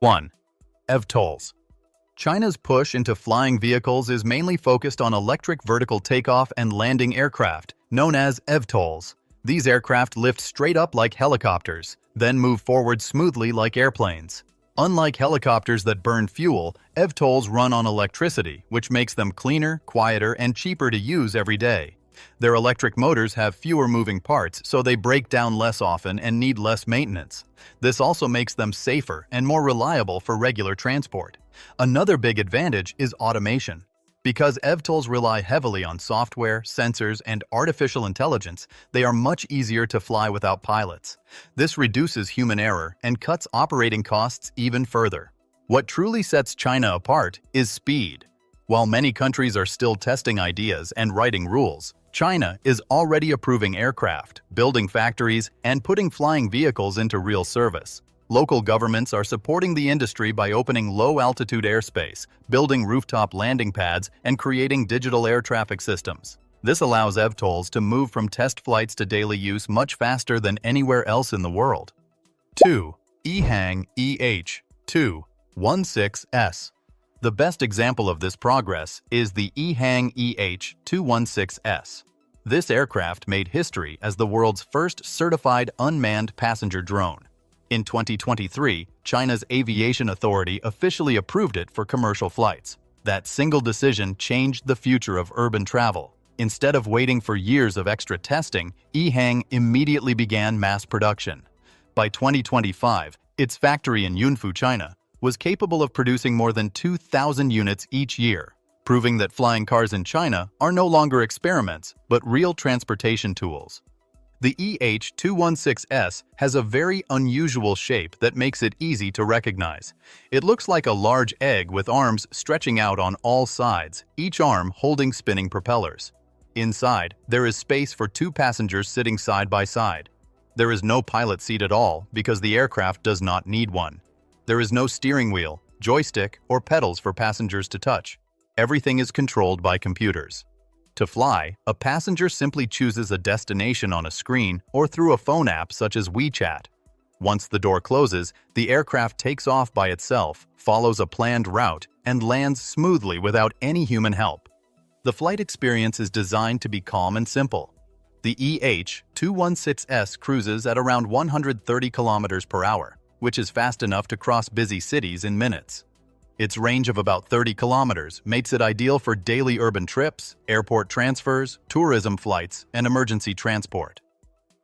1. eVTOLs. China's push into flying vehicles is mainly focused on electric vertical takeoff and landing aircraft, known as eVTOLs. These aircraft lift straight up like helicopters, then move forward smoothly like airplanes. Unlike helicopters that burn fuel, eVTOLs run on electricity, which makes them cleaner, quieter, and cheaper to use every day. Their electric motors have fewer moving parts, so they break down less often and need less maintenance. This also makes them safer and more reliable for regular transport. Another big advantage is automation. Because eVTOLs rely heavily on software, sensors, and artificial intelligence, they are much easier to fly without pilots. This reduces human error and cuts operating costs even further. What truly sets China apart is speed. While many countries are still testing ideas and writing rules, China is already approving aircraft, building factories, and putting flying vehicles into real service. Local governments are supporting the industry by opening low-altitude airspace, building rooftop landing pads, and creating digital air traffic systems. This allows eVTOLs to move from test flights to daily use much faster than anywhere else in the world. 2. EHang EH216-S. The best example of this progress is the EHang EH216-S. This aircraft made history as the world's first certified unmanned passenger drone. In 2023, China's Aviation Authority officially approved it for commercial flights. That single decision changed the future of urban travel. Instead of waiting for years of extra testing, EHang immediately began mass production. By 2025, its factory in Yunfu, China, was capable of producing more than 2,000 units each year, proving that flying cars in China are no longer experiments, but real transportation tools. The EH216-S has a very unusual shape that makes it easy to recognize. It looks like a large egg with arms stretching out on all sides, each arm holding spinning propellers. Inside, there is space for 2 passengers sitting side by side. There is no pilot seat at all because the aircraft does not need one. There is no steering wheel, joystick, or pedals for passengers to touch. Everything is controlled by computers. To fly, a passenger simply chooses a destination on a screen or through a phone app such as WeChat. Once the door closes, the aircraft takes off by itself, follows a planned route, and lands smoothly without any human help. The flight experience is designed to be calm and simple. The EH216-S cruises at around 130 kilometers per hour, which is fast enough to cross busy cities in minutes. Its range of about 30 kilometers makes it ideal for daily urban trips, airport transfers, tourism flights, and emergency transport.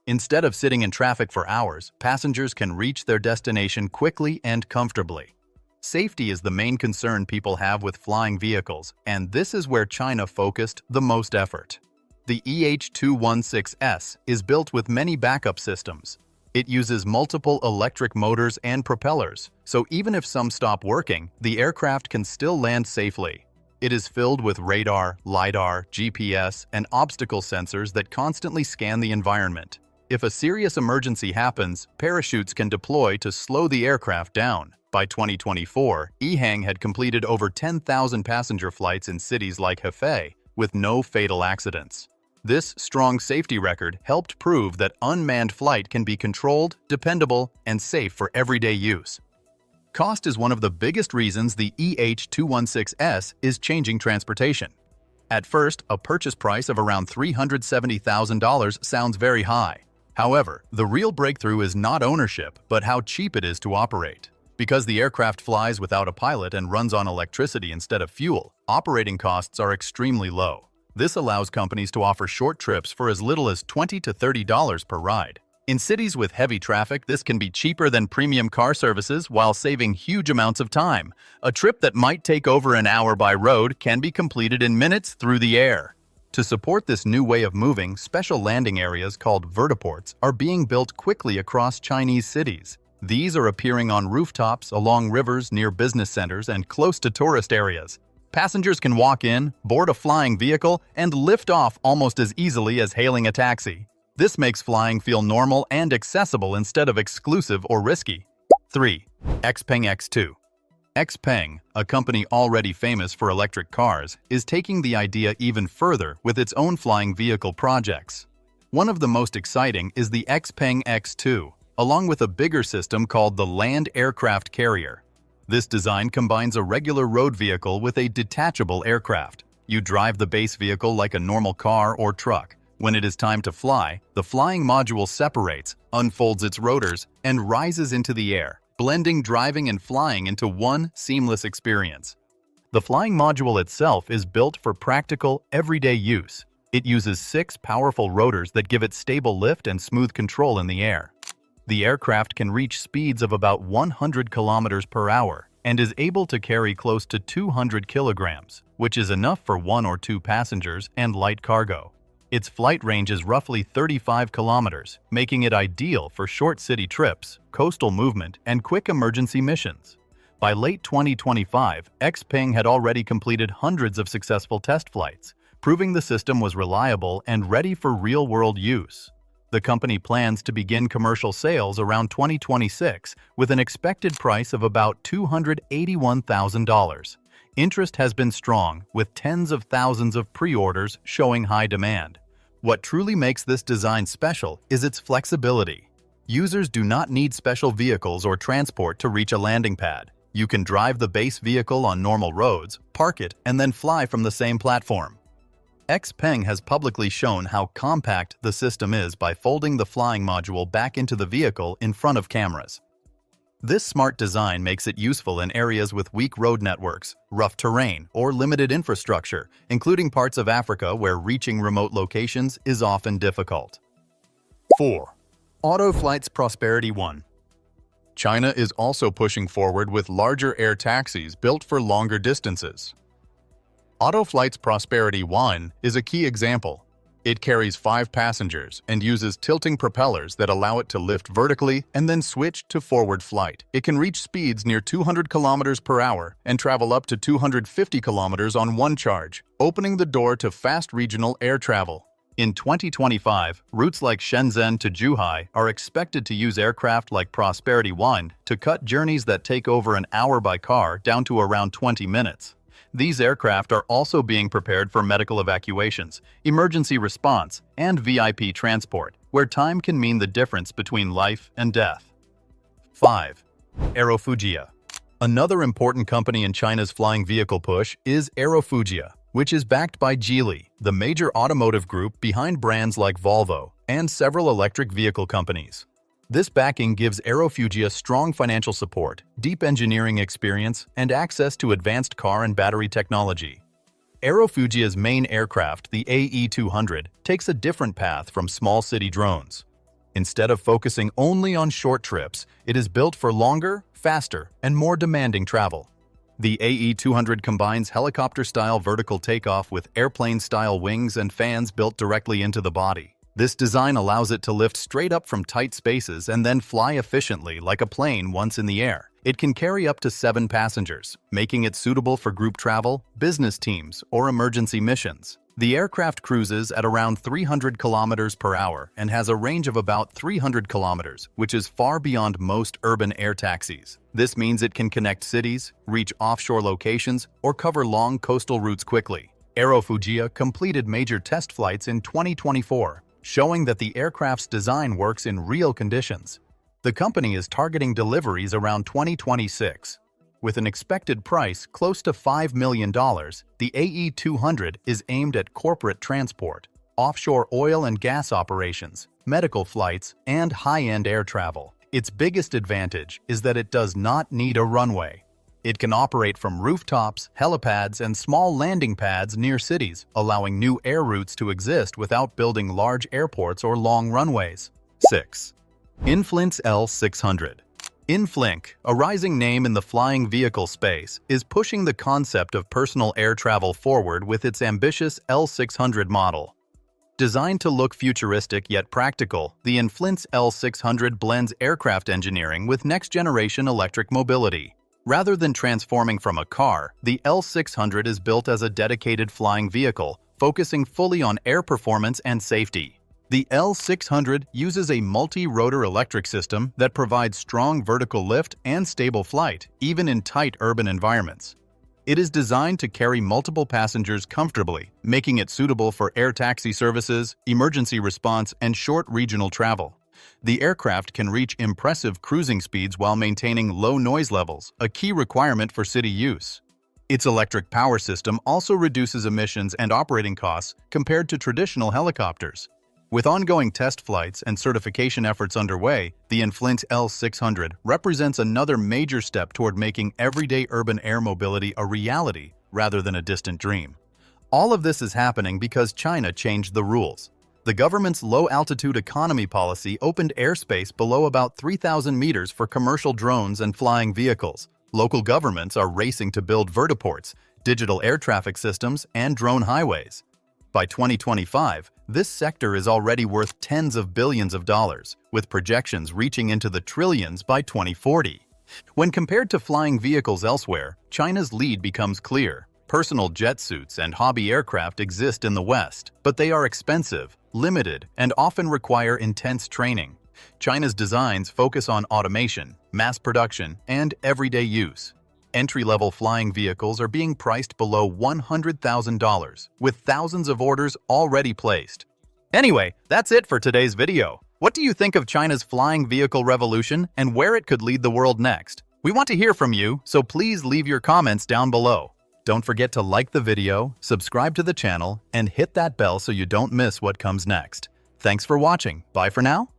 Instead of sitting in traffic for hours, passengers can reach their destination quickly and comfortably. Safety is the main concern people have with flying vehicles, and this is where China focused the most effort. The EH216-S is built with many backup systems. It uses multiple electric motors and propellers, so even if some stop working, the aircraft can still land safely. It is filled with radar, LiDAR, GPS, and obstacle sensors that constantly scan the environment. If a serious emergency happens, parachutes can deploy to slow the aircraft down. By 2024, EHang had completed over 10,000 passenger flights in cities like Hefei, with no fatal accidents. This strong safety record helped prove that unmanned flight can be controlled, dependable, and safe for everyday use. Cost is one of the biggest reasons the EH216-S is changing transportation. At first, a purchase price of around $370,000 sounds very high. However, the real breakthrough is not ownership, but how cheap it is to operate. Because the aircraft flies without a pilot and runs on electricity instead of fuel, operating costs are extremely low. This allows companies to offer short trips for as little as $20 to $30 per ride. In cities with heavy traffic, this can be cheaper than premium car services while saving huge amounts of time. A trip that might take over an hour by road can be completed in minutes through the air. To support this new way of moving, special landing areas called vertiports are being built quickly across Chinese cities. These are appearing on rooftops, along rivers, near business centers, and close to tourist areas. Passengers can walk in, board a flying vehicle, and lift off almost as easily as hailing a taxi. This makes flying feel normal and accessible instead of exclusive or risky. 3. XPeng X2. XPeng, a company already famous for electric cars, is taking the idea even further with its own flying vehicle projects. One of the most exciting is the XPeng X2, along with a bigger system called the Land Aircraft Carrier. This design combines a regular road vehicle with a detachable aircraft. You drive the base vehicle like a normal car or truck. When it is time to fly, the flying module separates, unfolds its rotors, and rises into the air, blending driving and flying into one seamless experience. The flying module itself is built for practical, everyday use. It uses 6 powerful rotors that give it stable lift and smooth control in the air. The aircraft can reach speeds of about 100 kilometers per hour and is able to carry close to 200 kilograms, which is enough for 1 or 2 passengers and light cargo. Its flight range is roughly 35 kilometers, making it ideal for short city trips, coastal movement, and quick emergency missions. By late 2025, XPeng had already completed hundreds of successful test flights, proving the system was reliable and ready for real-world use. The company plans to begin commercial sales around 2026 with an expected price of about $281,000. Interest has been strong, with tens of thousands of pre-orders showing high demand. What truly makes this design special is its flexibility. Users do not need special vehicles or transport to reach a landing pad. You can drive the base vehicle on normal roads, park it, and then fly from the same platform. XPeng has publicly shown how compact the system is by folding the flying module back into the vehicle in front of cameras. This smart design makes it useful in areas with weak road networks, rough terrain, or limited infrastructure, including parts of Africa where reaching remote locations is often difficult. 4. AutoFlight's Prosperity 1. China is also pushing forward with larger air taxis built for longer distances. AutoFlight's Prosperity 1 is a key example. It carries 5 passengers and uses tilting propellers that allow it to lift vertically and then switch to forward flight. It can reach speeds near 200 kilometers per hour and travel up to 250 kilometers on one charge, opening the door to fast regional air travel. In 2025, routes like Shenzhen to Zhuhai are expected to use aircraft like Prosperity 1 to cut journeys that take over an hour by car down to around 20 minutes. These aircraft are also being prepared for medical evacuations, emergency response, and VIP transport, where time can mean the difference between life and death. 5. Aerofugia. Another important company in China's flying vehicle push is Aerofugia, which is backed by Geely, the major automotive group behind brands like Volvo and several electric vehicle companies. This backing gives Aerofugia strong financial support, deep engineering experience, and access to advanced car and battery technology. Aerofugia's main aircraft, the AE200, takes a different path from small city drones. Instead of focusing only on short trips, it is built for longer, faster, and more demanding travel. The AE200 combines helicopter-style vertical takeoff with airplane-style wings and fans built directly into the body. This design allows it to lift straight up from tight spaces and then fly efficiently like a plane once in the air. It can carry up to 7 passengers, making it suitable for group travel, business teams, or emergency missions. The aircraft cruises at around 300 kilometers per hour and has a range of about 300 kilometers, which is far beyond most urban air taxis. This means it can connect cities, reach offshore locations, or cover long coastal routes quickly. Aerofugia completed major test flights in 2024. Showing that the aircraft's design works in real conditions. The company is targeting deliveries around 2026. With an expected price close to $5 million, the AE200 is aimed at corporate transport, offshore oil and gas operations, medical flights, and high-end air travel. Its biggest advantage is that it does not need a runway. It can operate from rooftops, helipads, and small landing pads near cities, allowing new air routes to exist without building large airports or long runways. 6. Inflync's L600. Inflync, a rising name in the flying vehicle space, is pushing the concept of personal air travel forward with its ambitious L600 model. Designed to look futuristic yet practical, the Inflync's L600 blends aircraft engineering with next-generation electric mobility. Rather than transforming from a car, the L600 is built as a dedicated flying vehicle, focusing fully on air performance and safety. The L600 uses a multi-rotor electric system that provides strong vertical lift and stable flight, even in tight urban environments. It is designed to carry multiple passengers comfortably, making it suitable for air taxi services, emergency response, and short regional travel. The aircraft can reach impressive cruising speeds while maintaining low noise levels, a key requirement for city use. Its electric power system also reduces emissions and operating costs compared to traditional helicopters. With ongoing test flights and certification efforts underway, the Inflync L600 represents another major step toward making everyday urban air mobility a reality rather than a distant dream. All of this is happening because China changed the rules. The government's low-altitude economy policy opened airspace below about 3,000 meters for commercial drones and flying vehicles. Local governments are racing to build vertiports, digital air traffic systems, and drone highways. By 2025, this sector is already worth tens of billions of dollars, with projections reaching into the trillions by 2040. When compared to flying vehicles elsewhere, China's lead becomes clear. Personal jet suits and hobby aircraft exist in the West, but they are expensive, limited, and often require intense training. China's designs focus on automation, mass production, and everyday use. Entry-level flying vehicles are being priced below $100,000, with thousands of orders already placed. Anyway, that's it for today's video. What do you think of China's flying vehicle revolution and where it could lead the world next? We want to hear from you, so please leave your comments down below. Don't forget to like the video, subscribe to the channel, and hit that bell so you don't miss what comes next. Thanks for watching. Bye for now.